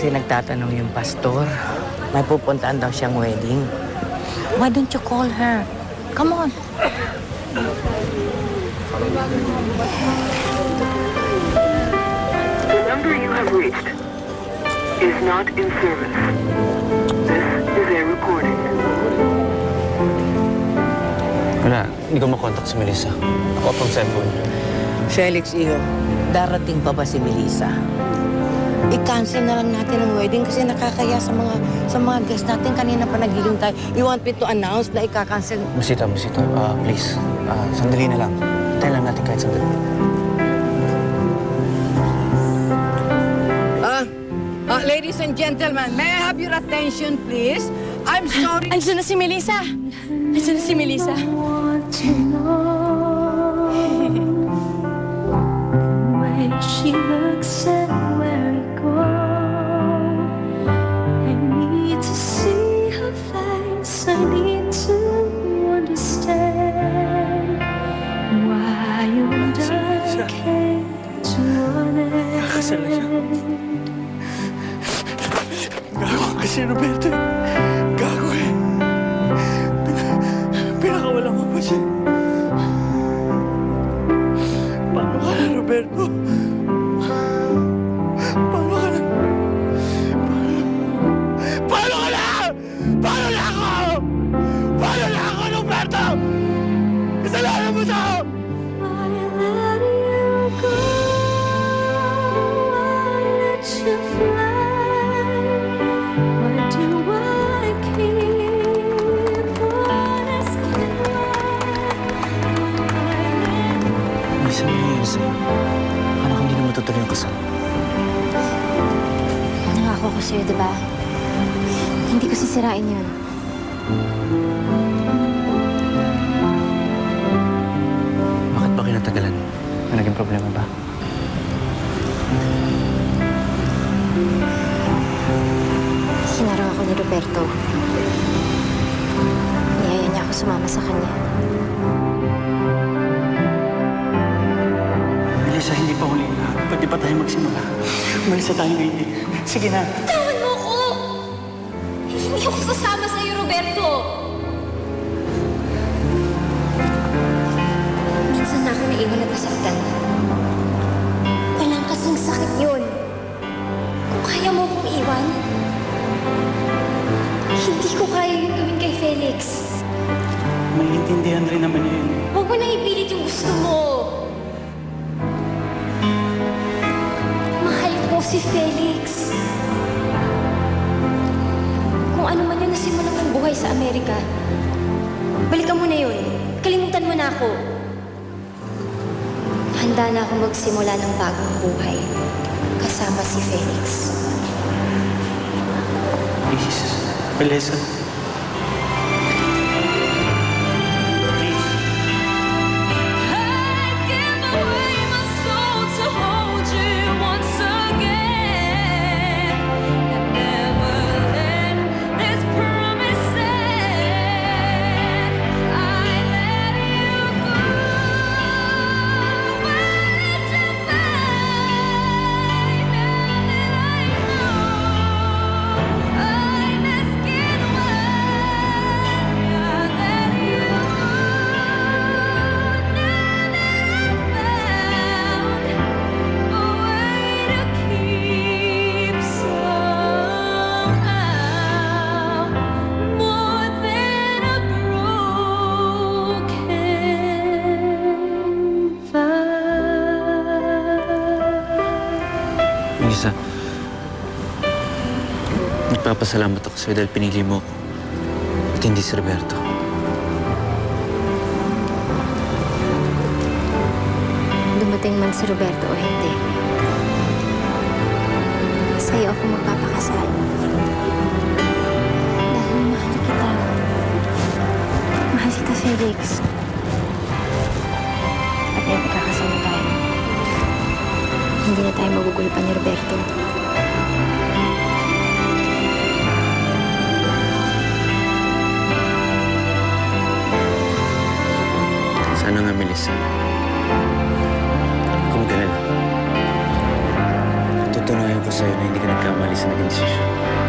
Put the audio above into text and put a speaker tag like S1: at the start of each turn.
S1: kasi nagtatanong yung pastor. May pupuntaan daw siyang wedding. Why don't you call her? Come on.
S2: The number you have reached is not in service. This is a recording.
S3: Wala, hindi ko makontak si Melissa. Ako pang cellphone.
S1: Felix, iho, darating pa ba si Melissa? I-cancel na lang natin ang wedding kasi nakakaya sa mga guests natin. Kanina pa naghihintay. You want me to announce na i-cancel?
S3: Musita, please. Sandali na lang. Hintayin lang natin kahit sandali.
S1: Ladies and gentlemen, may I have your attention, please? I'm sorry.
S4: Andiyan na si Melissa. Andiyan na si Melissa.
S5: She looks at where we go. I need to see her face. I need to understand why you and I came to an end.
S6: Gago kasi Roberto. Gago eh. Pinakawala mo pa siya. Paano ka na, Roberto? Paano ka na? Paano ka na? Paano na ako? Paano na ako, Roberto? Kasalanan mo siya!
S5: I let you go. I let you fly. Why do I keep on asking why?
S3: Melissa, ano nangyayari sa'yo? Akala ko hindi na matutuloy ang kasal.
S7: Nangako ko sa'yo, di ba? Hindi ko sisirain yun.
S3: Bakit ba kinatagalan? May naging problema ba?
S7: Hinarang ako ni Roberto. Niyaya niya ako sumama sa kanya.
S6: Melissa, hindi pa huli na. Pwede pa tayo magsimula. Melissa, tayo ngayon eh. Sige na.
S7: Tawan mo ko! Hindi ako sasama sa'yo, Roberto! Minsan na ako naiwan at nasaktan. Walang kasing sakit yun. Kung kaya mo akong iwan, hindi ko kaya yung gawin kay Felix.
S6: Maiintindihan rin naman niya yun.
S7: Huwag mo na ipilit yung gusto mo. Mahal ko si Felix. Kung ano man yung nasimulan mong buhay sa Amerika, balikan mo na yun. Kalimutan mo na ako. Handa na akong magsimula ng bagong buhay kasama si Felix.
S6: Please, Melissa.
S3: Melissa, nagpapasalamat ako sa'yo dahil pinili mo ako at hindi si Roberto.
S7: Dumating man si Roberto o hindi, sa'yo ako magpapakasal. Dahil mahal kita. Mahal kita, Felix. At may pagkakasal na tayo. Hindi na tayo magugulupan ni Roberto.
S3: Sana nga, Melissa. Kung mag-alala. Tutunayan ko sa'yo na hindi ka nagkamali sa naging desisyon.